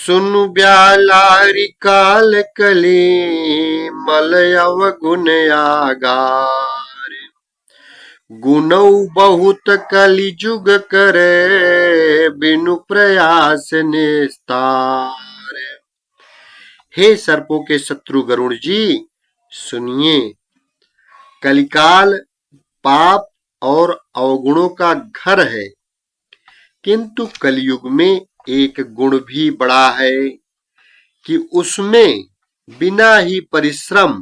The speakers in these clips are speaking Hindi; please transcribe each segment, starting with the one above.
सुनु ब्यालारि काल कली मलय अवगुण आगार। गुणौ बहुत कलि जुग करे बिनु प्रयास निस्तार। हे सर्पों के शत्रु गरुड़ जी, सुनिए, कलिकाल पाप और अवगुणों का घर है, किंतु कलयुग में एक गुण भी बड़ा है कि उसमें बिना ही परिश्रम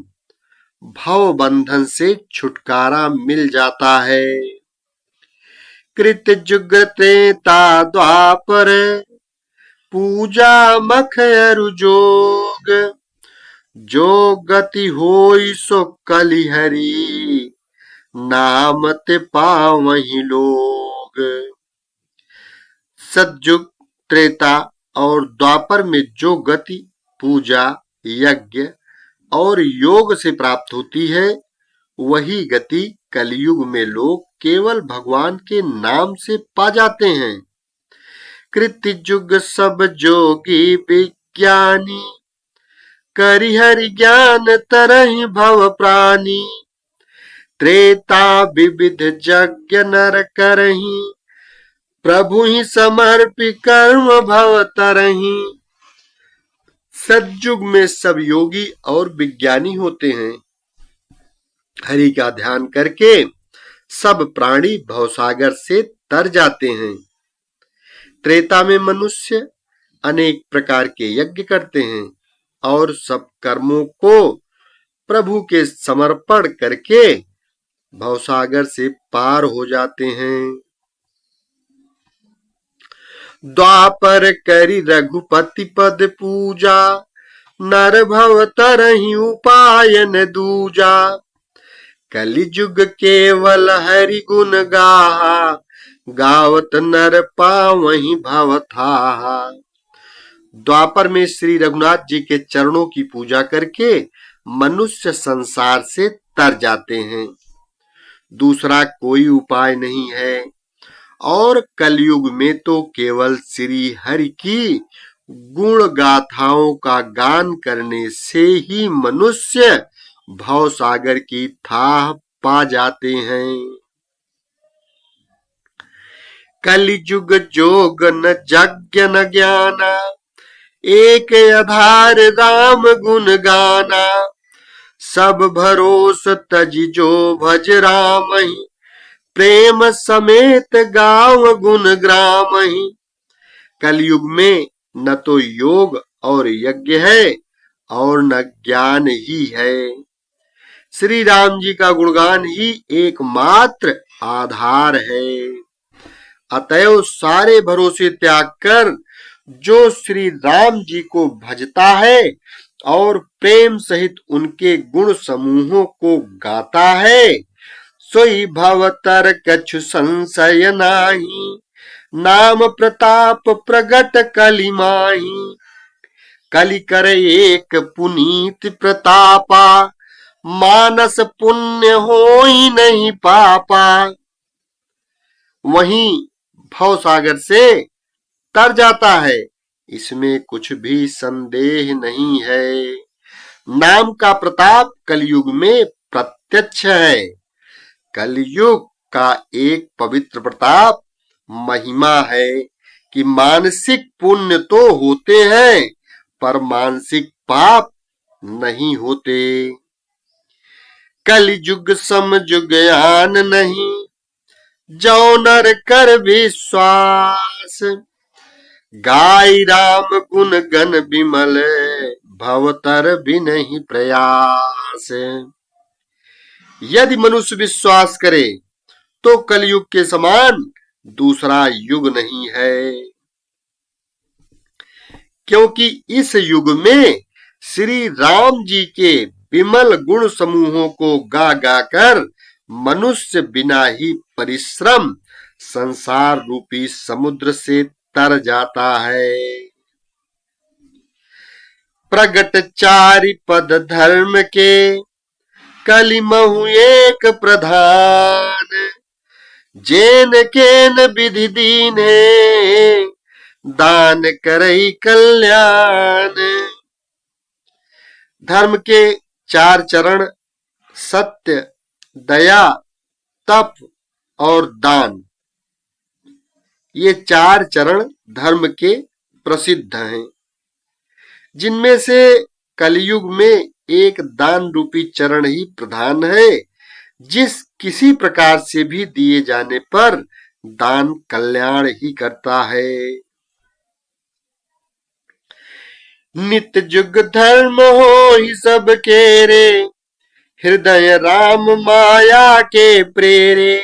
भव बंधन से छुटकारा मिल जाता है। कृत जुग त्रेता द्वापर पूजा मख अरु जोग। जो गति होई सो कलिहरि नाम ते पावहि लोग। सतयुग त्रेता और द्वापर में जो गति पूजा यज्ञ और योग से प्राप्त होती है, वही गति कलयुग में लोग केवल भगवान के नाम से पा जाते हैं। कृति जुग सब जोगी विज्ञानी करि हरि ज्ञान तरहि भव प्राणी। त्रेता विविध यज्ञ नर करहि प्रभु ही समर्पि कर्म भव तरहि। सतयुग में सब योगी और विज्ञानी होते हैं। हरि का ध्यान करके सब प्राणी भवसागर से तर जाते हैं। त्रेता में मनुष्य अनेक प्रकार के यज्ञ करते हैं और सब कर्मों को प्रभु के समर्पण करके भवसागर से पार हो जाते हैं। द्वापर करि रघुपति पद पूजा नर भव तरहि उपाय न दूजा। कलिजुग केवल हरि गुण गाहा गावत नर पावहि भव थाहा। द्वापर में श्री रघुनाथ जी के चरणों की पूजा करके मनुष्य संसार से तर जाते हैं। दूसरा कोई उपाय नहीं है और कलयुग में तो केवल श्री हरि की गुण गाथाओं का गान करने से ही मनुष्य भवसागर की थाह पा जाते हैं। कलिजुग जोग न यज्ञ न ज्ञाना एक आधार राम गुण गाना। सब भरोस तजि जो भज रामहि प्रेम समेत गाव गुण ग्रामहि। कलयुग में न तो योग और यज्ञ है और न ज्ञान ही है। श्री राम जी का गुणगान ही एकमात्र आधार है। अतएव सारे भरोसे त्याग कर जो श्री राम जी को भजता है और प्रेम सहित उनके गुण समूहों को गाता है, सोई भवतर कछु संशय नाही। नाम प्रताप प्रगट कलि माही। कलि कर एक पुनीत प्रतापा मानस पुण्य होई नहीं पापा। वहीं भवसागर से तर जाता है, इसमें कुछ भी संदेह नहीं है। नाम का प्रताप कलयुग में प्रत्यक्ष है। कलयुग का एक पवित्र प्रताप महिमा है कि मानसिक पुण्य तो होते हैं पर मानसिक पाप नहीं होते। कलयुग सम जुगयान नहीं जो नर कर विश्वास। गाय राम गुण गण विमल भवतर भी नहीं प्रयास। यदि मनुष्य विश्वास करे तो कलयुग के समान दूसरा युग नहीं है, क्योंकि इस युग में श्री राम जी के विमल गुण समूहों को गा गा कर मनुष्य बिना ही परिश्रम संसार रूपी समुद्र से तर जाता है। प्रगट चारि पद धर्म के कलिमहु एक प्रधान। जेन केन विधि दीने दान करई कल्याण। धर्म के 4 चरण सत्य, दया, तप और दान, ये 4 चरण धर्म के प्रसिद्ध हैं, जिनमें से कलयुग में एक दान रूपी चरण ही प्रधान है, जिस किसी प्रकार से भी दिए जाने पर दान कल्याण ही करता है। नित जुग धर्म हो ही सब केरे, हृदय राम माया के प्रेरे।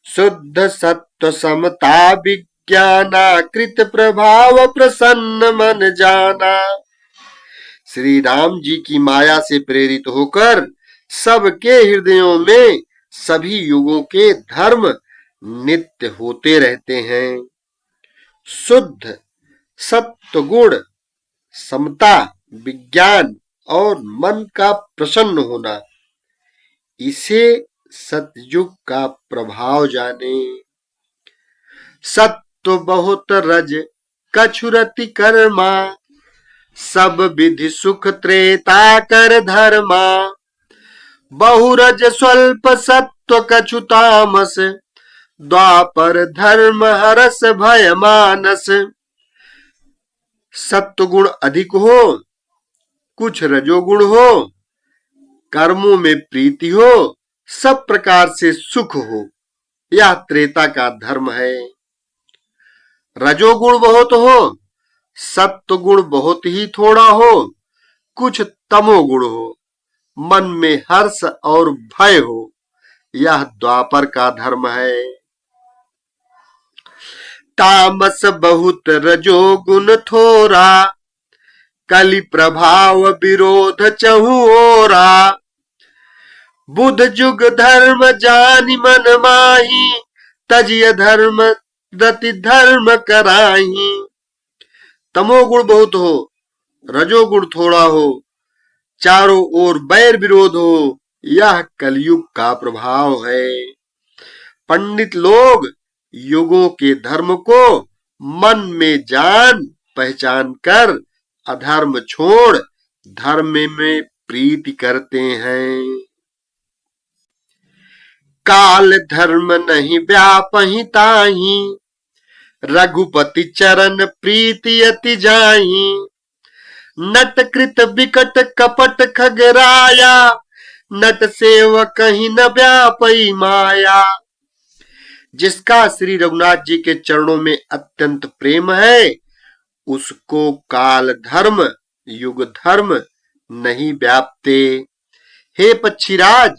शुद्ध सत्व समता विज्ञाना, कृत प्रभाव प्रसन्न मन जाना। श्री राम जी की माया से प्रेरित होकर सबके हृदयों में सभी युगों के धर्म नित्य होते रहते हैं। शुद्ध सत्व गुण, समता, विज्ञान और मन का प्रसन्न होना, इसे सतयुग का प्रभाव जाने। सत्व बहुत रज कछुरति कर्मा, सब विधि सुख त्रेता कर धर्मा। बहुरज स्वल्प सत्व कछु तामस, द्वापर धर्म हरस भय मानस। सत्व गुण अधिक हो, कुछ रजोगुण हो, कर्मों में प्रीति हो, सब प्रकार से सुख हो, यह त्रेता का धर्म है। रजोगुण बहुत हो, सत्व गुण बहुत ही थोड़ा हो, कुछ तमोगुण हो, मन में हर्ष और भय हो, यह द्वापर का धर्म है। तामस बहुत रजोगुण थोरा, कलि प्रभाव विरोध चहु ओरा। बुध जुग धर्म जानि मन माही, तजिय धर्म रति धर्म कराही। तमोगुण बहुत हो, रजोगुण थोड़ा हो, चारों ओर बैर विरोध हो, यह कलयुग का प्रभाव है। पंडित लोग युगों के धर्म को मन में जान पहचान कर अधर्म छोड़ धर्म में प्रीति करते हैं। काल धर्म नहीं व्यापहि ताहि, रघुपति चरण प्रीति अति जाहि। नट कृत विकट कपट खगराया, नट सेवक कहीं न व्यापई माया। जिसका श्री रघुनाथ जी के चरणों में अत्यंत प्रेम है, उसको काल धर्म युग धर्म नहीं व्यापते। हे पक्षीराज,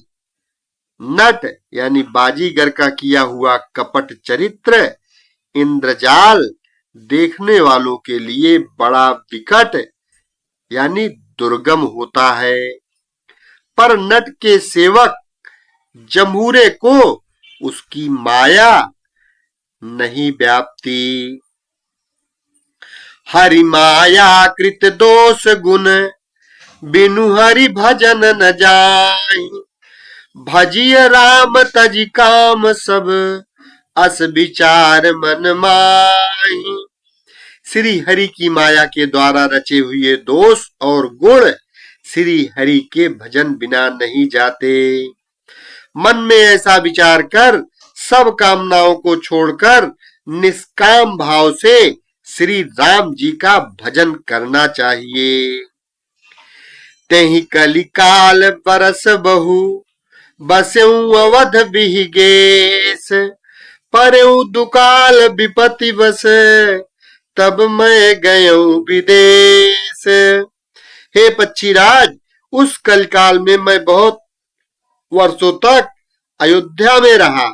नट यानी बाजीगर का किया हुआ कपट चरित्र इंद्रजाल देखने वालों के लिए बड़ा विकट यानी दुर्गम होता है, पर नट के सेवक जम्हूरे को उसकी माया नहीं व्यापती। हरि माया कृत दोष गुण, बिनु हरि भजन न जाहि। भजिय राम तजि काम सब, अस विचार मन माहि। श्री हरि की माया के द्वारा रचे हुए दोष और गुण श्री हरि के भजन बिना नहीं जाते। मन में ऐसा विचार कर सब कामनाओं को छोड़कर निष्काम भाव से श्री राम जी का भजन करना चाहिए। तेहि कलि काल बरस बहु, बसेऊ अवध बिहिगेश। परेऊ दुकाल विपति बस, तब मैं गयऊ विदेश। हे पक्षीराज, उस कलकाल में मैं बहुत वर्षों तक अयोध्या में रहा।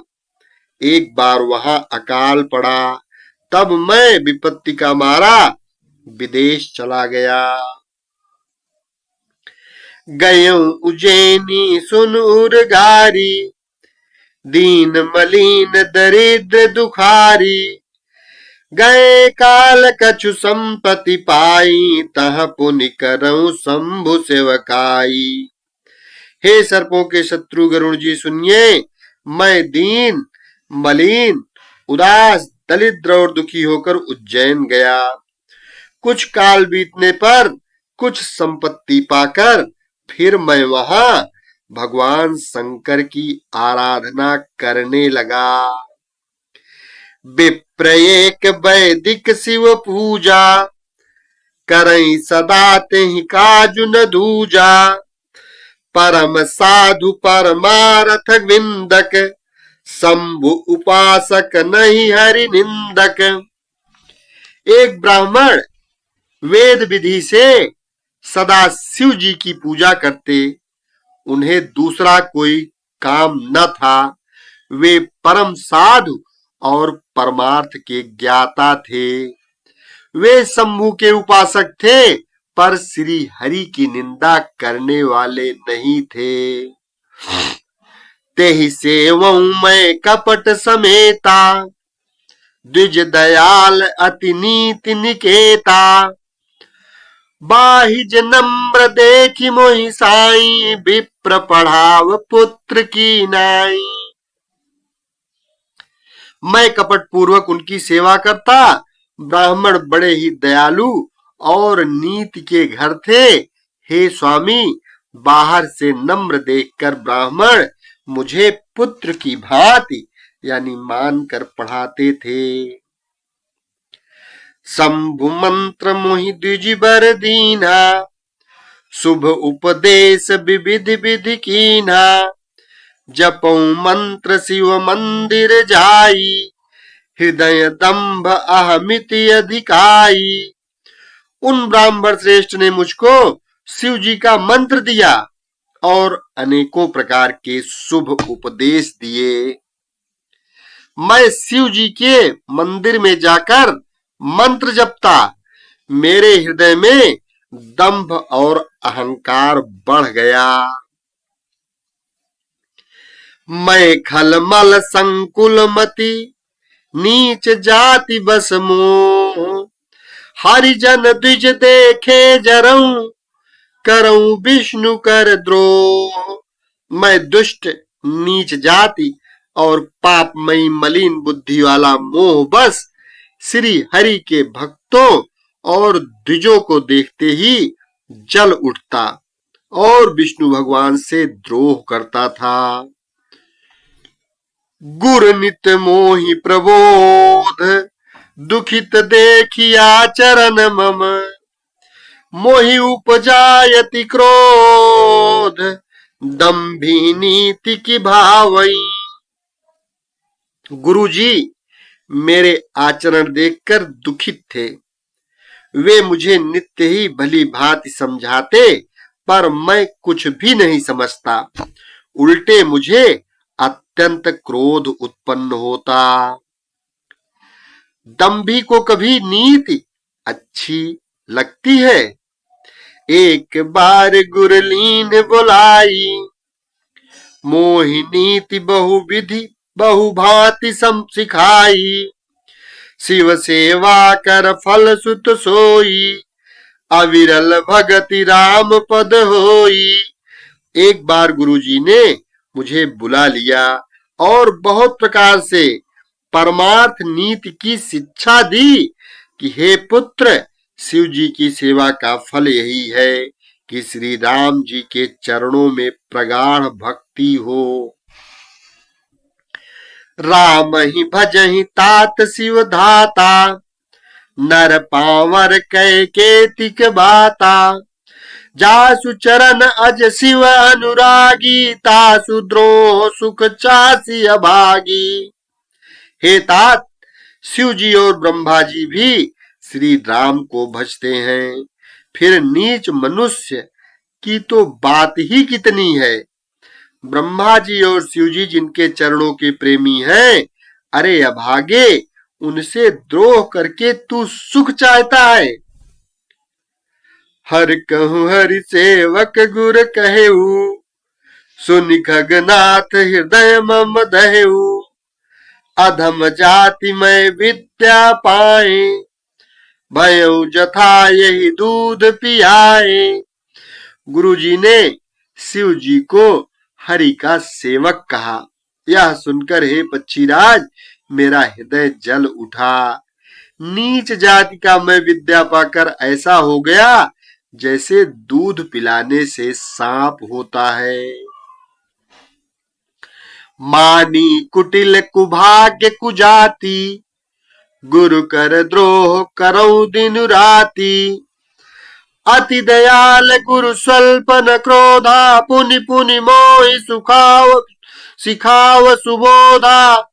एक बार वहां अकाल पड़ा, तब मैं विपत्ति का मारा विदेश चला गया। गयऊ उज्जैनी सुन उर्गारी, दीन मलिन दरिद्र दुखारी। गए काल कछु संपत्ति पाई, तह पुनि करऊं शंभु सेवकाई। हे सर्पों के शत्रु गरुण जी सुनिए, मैं दीन मलिन उदास दरिद्र और दुखी होकर उज्जैन गया। कुछ काल बीतने पर कुछ संपत्ति पाकर फिर मैं वहां भगवान शंकर की आराधना करने लगा। विप्र एक वैदिक शिव पूजा, करई सदा तेहि काजु न दूजा। परम साधु परमारथ विंदक, शंभु उपासक नहीं हरि निंदक। एक ब्राह्मण वेद विधि से सदा शिव जी की पूजा करते, उन्हें दूसरा कोई काम न था। वे परम साधु और परमार्थ के ज्ञाता थे। वे शंभु के उपासक थे, पर श्री हरि की निंदा करने वाले नहीं थे। तेहि सेवऊं मैं कपट समेता, द्विज दयाल अति नीति निकेता। बाहिज नम्र देखि मोहि साई, विप्र पढ़ाव पुत्र की नाई। मैं कपट पूर्वक उनकी सेवा करता। ब्राह्मण बड़े ही दयालु और नीति के घर थे। हे स्वामी, बाहर से नम्र देखकर ब्राह्मण मुझे पुत्र की भांति यानी मानकर पढ़ाते थे। शंभु मंत्र मोहि द्विज बर दीना, शुभ उपदेश विविधि विधि कीन्हा। जपऊ मंत्र शिव मंदिर जाई, हृदय दंभ अहमिति अधिकाई। उन ब्राह्मण श्रेष्ठ ने मुझको शिव जी का मंत्र दिया और अनेकों प्रकार के शुभ उपदेश दिए। मैं शिव जी के मंदिर में जाकर मंत्र जपता। मेरे हृदय में दंभ और अहंकार बढ़ गया। मैं खलमल संकुल मति, नीच जाति बस मोह। हरिजन द्विज देखे जरऊं, करऊं विष्णु कर द्रोह। मैं दुष्ट, नीच जाति और पापमयी मलिन बुद्धि वाला मोह बस श्री हरि के भक्तों और द्विजों को देखते ही जल उठता और विष्णु भगवान से द्रोह करता था। गुर नित मोहि प्रबोध, दुखित देखिया चरण मम। मोहि उपजायति क्रोध, दंभी नीति की भावई। गुरुजी मेरे आचरण देखकर दुखित थे। वे मुझे नित्य ही भली भांति समझाते, पर मैं कुछ भी नहीं समझता। उल्टे मुझे अत्यंत क्रोध उत्पन्न होता। दंभी को कभी नीति अच्छी लगती है। एक बार गुरलीन बुलाई, मोहि नीति बहु विधि बहु भांति सिखाई। शिव सेवा कर फल सुत सोई, अविरल भगति राम पद होई। एक बार गुरुजी ने मुझे बुला लिया और बहुत प्रकार से परमार्थ नीति की शिक्षा दी कि हे पुत्र, शिव जी की सेवा का फल यही है कि श्री राम जी के चरणों में प्रगाढ़ भक्ति हो। राम ही भजहि तात शिव धाता, नर पावर कै केतिक बाता। जासु चरण अज शिव अनुरागी, तासु द्रोह सुख चासी अभागी। हे तात, शिव जी और ब्रह्मा जी भी श्री राम को भजते हैं, फिर नीच मनुष्य की तो बात ही कितनी है। ब्रह्मा जी और शिव जी जिनके चरणों के प्रेमी हैं, अरे अभागे, उनसे द्रोह करके तू सुख चाहता है। हर कहूं हरि सेवक गुर कहेऊ, सुनि खगनाथ हृदय मम दहेऊ। अधम जाति में विद्या पाए, भयऊ जथा यही दूध पियाए। गुरुजी ने शिव जी को हरि का सेवक कहा। यह सुनकर हे पक्षीराज, मेरा हृदय जल उठा। नीच जाति का मैं विद्या पाकर ऐसा हो गया जैसे दूध पिलाने से सांप होता है। मानी कुटिल कुभाग्य कुजाति, गुरु कर द्रोह करौ दिन राति। अति दयाल गुरु स्वल्प न क्रोधा, पुनि पुनि मोहि सुखाव सिखाव सुबोधा।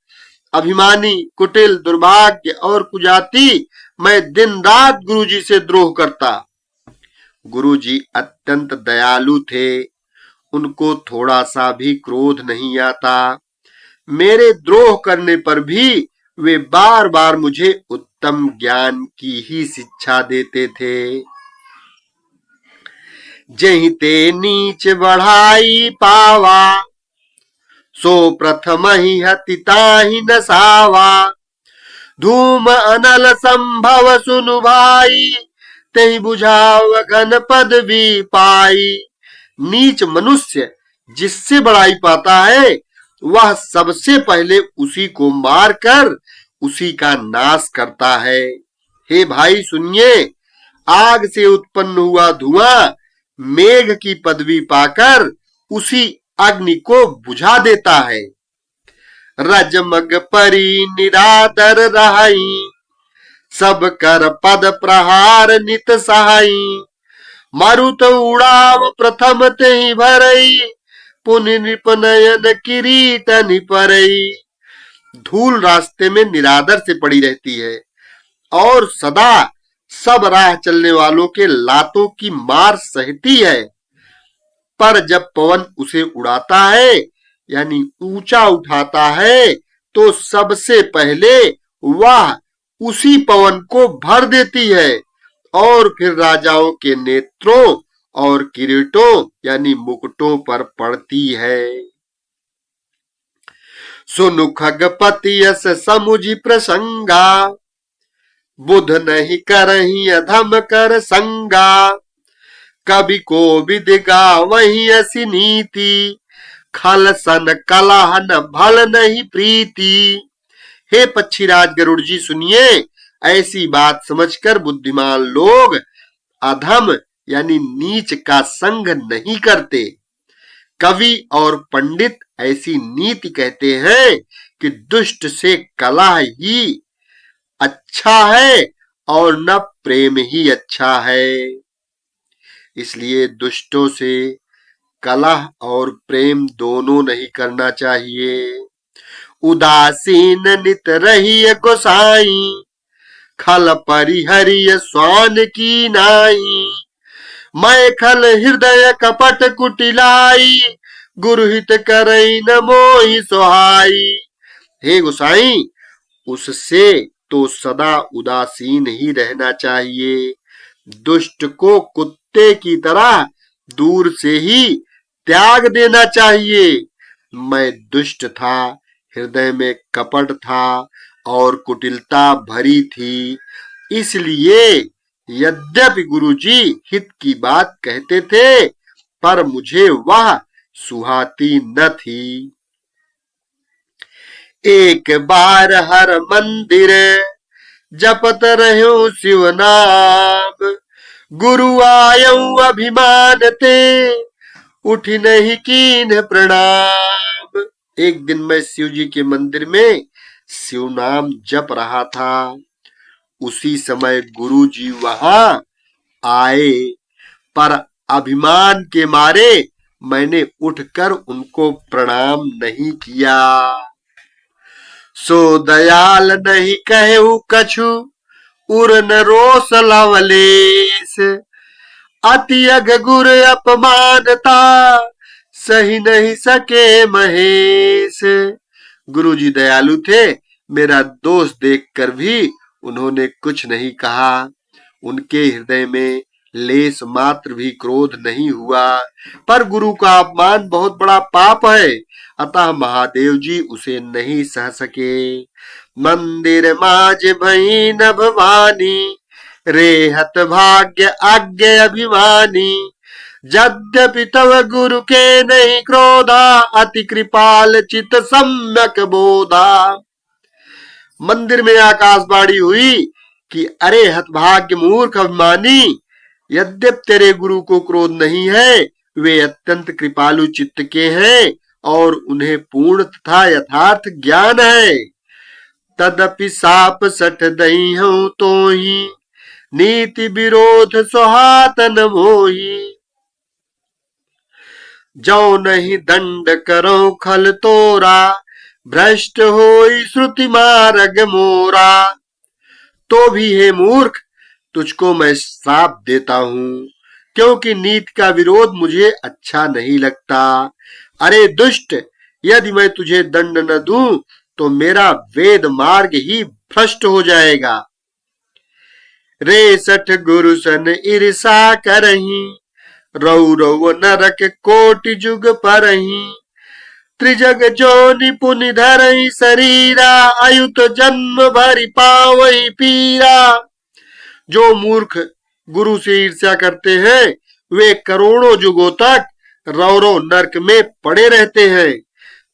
अभिमानी, कुटिल, दुर्भाग्य और कुजाति मैं दिन रात गुरुजी से द्रोह करता। गुरुजी अत्यंत दयालु थे, उनको थोड़ा सा भी क्रोध नहीं आता। मेरे द्रोह करने पर भी वे बार बार मुझे उत्तम ज्ञान की ही शिक्षा देते थे। जहि ते नीच बढ़ाई पावा, सो प्रथम ही हति ताहि न सावा। धूम अनल संभव सुनु भाई, तेहि बुझाव घन पदवी पाई। नीच मनुष्य जिससे बड़ाई पाता है वह सबसे पहले उसी को मारकर उसी का नाश करता है। हे भाई सुनिए, आग से उत्पन्न हुआ धुआं मेघ की पदवी पाकर उसी अग्नि को बुझा देता है। रजमग परी निरादर रहाई, सब कर पद प्रहार नित सहाई। मारुत उड़ाव प्रथम तेहि भरई, पुनि नृपनयन किरीट निपरई। धूल रास्ते में निरादर से पड़ी रहती है और सदा सब राह चलने वालों के लातों की मार सहती है, पर जब पवन उसे उड़ाता है यानी ऊंचा उठाता है तो सबसे पहले वह उसी पवन को भर देती है और फिर राजाओं के नेत्रों और किरीटों यानी मुकुटों पर पड़ती है। सुनु खगपति यस समुझि प्रसंगा, बुध नहीं करही अधम कर संगा। कवि को विदिगा वही ऐसी नीति, खल सन कलह न भल नहीं प्रीति। हे पक्षीराज गरुड़ जी सुनिए, ऐसी बात समझकर बुद्धिमान लोग अधम यानी नीच का संग नहीं करते। कवि और पंडित ऐसी नीति कहते हैं कि दुष्ट से कलह ही अच्छा है और न प्रेम ही अच्छा है। इसलिए दुष्टों से कलह और प्रेम दोनों नहीं करना चाहिए। उदासीन नित रही गोसाई, खल परिहरिय स्वान की नाई। मैं खल हृदय कपट कुटिलाई, गुरुहित करई न मोहि सोहाई। हे गोसाई, उससे तो सदा उदासीन ही रहना चाहिए। दुष्ट को कुत्ते की तरह दूर से ही त्याग देना चाहिए। मैं दुष्ट था, हृदय में कपट था और कुटिलता भरी थी, इसलिए यद्यपि गुरुजी हित की बात कहते थे पर मुझे वह सुहाती न थी। एक बार हर मंदिर जपत रहो शिव नाम, गुरु आयऊ अभिमान ते, उठ नहीं कीन प्रणाम। एक दिन मैं शिव जी के मंदिर में शिव नाम जप रहा था। उसी समय गुरु जी वहां आए, पर अभिमान के मारे मैंने उठकर उनको प्रणाम नहीं किया। सो दयाल नहीं कहू कछु, उर न रोस लवलेस। अति अग गुर अपमानता, सही नहीं सके महेश। गुरुजी दयालु थे, मेरा दोष देखकर भी उन्होंने कुछ नहीं कहा। उनके हृदय में लेस मात्र भी क्रोध नहीं हुआ, पर गुरु का अपमान बहुत बड़ा पाप है, अतः महादेव जी उसे नहीं सह सके। मंदिर माज भई नभ वानी, रेहत भाग्य आज्ञा अभिमानी। यद्यपि तव गुरु के नहीं क्रोधा, अति कृपाल चित सम्यक बोधा। मंदिर में आकाशवाणी हुई कि अरे हतभाग्य मूर्ख अभिमानी, यद्यप तेरे गुरु को क्रोध नहीं है, वे अत्यंत कृपालु चित्त के हैं और उन्हें पूर्ण तथा यथार्थ ज्ञान है। तदपि साप सठ दई हूं तो ही, नीति विरोध सुहात न मोही। जो नहीं दंड करो खल तोरा, भ्रष्ट होई श्रुति मार्ग मोरा। तो भी हे मूर्ख, तुझको मैं श्राप देता हूं, क्योंकि नीति का विरोध मुझे अच्छा नहीं लगता। अरे दुष्ट, यदि मैं तुझे दंड न दूं तो मेरा वेद मार्ग ही भ्रष्ट हो जाएगा। रे सठ गुरु सन ईर्षा करही, रौ रौ नरक कोटि जुग परही। त्रिजग जोनि पुनि धरहि शरीरा, अयुत जन्म भरि पावहि पीरा। जो मूर्ख गुरु से ईर्ष्या करते हैं, वे करोड़ों युगों तक रौरव नरक में पड़े रहते हैं।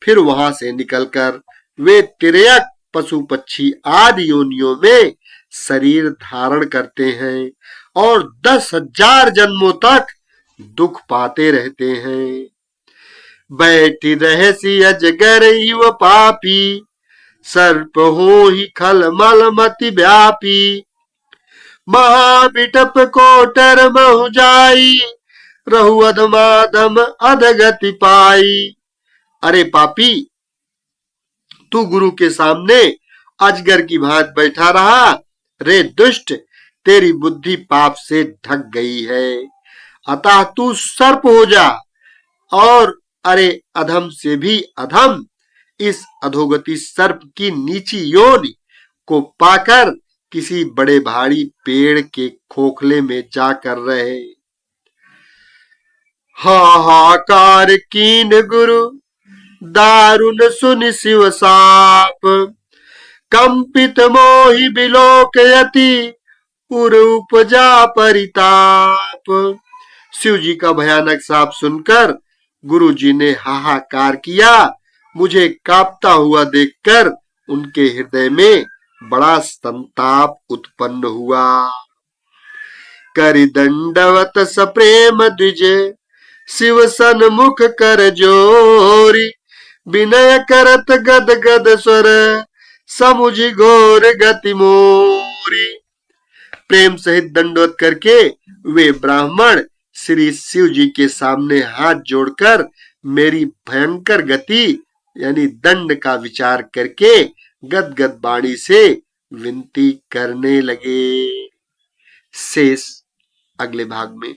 फिर वहां से निकलकर वे तिर्यक पशु पक्षी आदि योनियों में शरीर धारण करते हैं और 10,000 जन्मों तक दुख पाते रहते हैं। बैठी रहसी अजगर युव पापी, सर्प हो ही खल मल मति व्यापी। महाबिटप कोटर महु जाई, रहु अधमाधम अधगति पाई। अरे पापी, तू गुरु के सामने अजगर की भांति बैठा रहा। रे दुष्ट, तेरी बुद्धि पाप से ढक गई है, अतः तू सर्प हो जा। और अरे अधम से भी अधम, इस अधोगति सर्प की नीची योनि को पाकर किसी बड़े भारी पेड़ के खोखले में जाकर रहे। हाहाकार कीन गुरु, दारुण सुन शिव साप। कंपित मोहि बिलोकयति, उर उपजा परिताप। शिव जी का भयानक साप सुनकर गुरु जी ने हाहाकार किया। मुझे कांपता हुआ देखकर उनके हृदय में बड़ा संताप उत्पन्न हुआ। करि दंडवत सप्रेम द्विज, शिव सन्मुख कर जोरी। विनय करत गद गद स्वर, समुझि घोर गति मोरी। प्रेम सहित दंडवत करके वे ब्राह्मण श्री शिव जी के सामने हाथ जोड़कर मेरी भयंकर गति यानी दंड का विचार करके गदगद वाणी से विनती करने लगे। शेष अगले भाग में।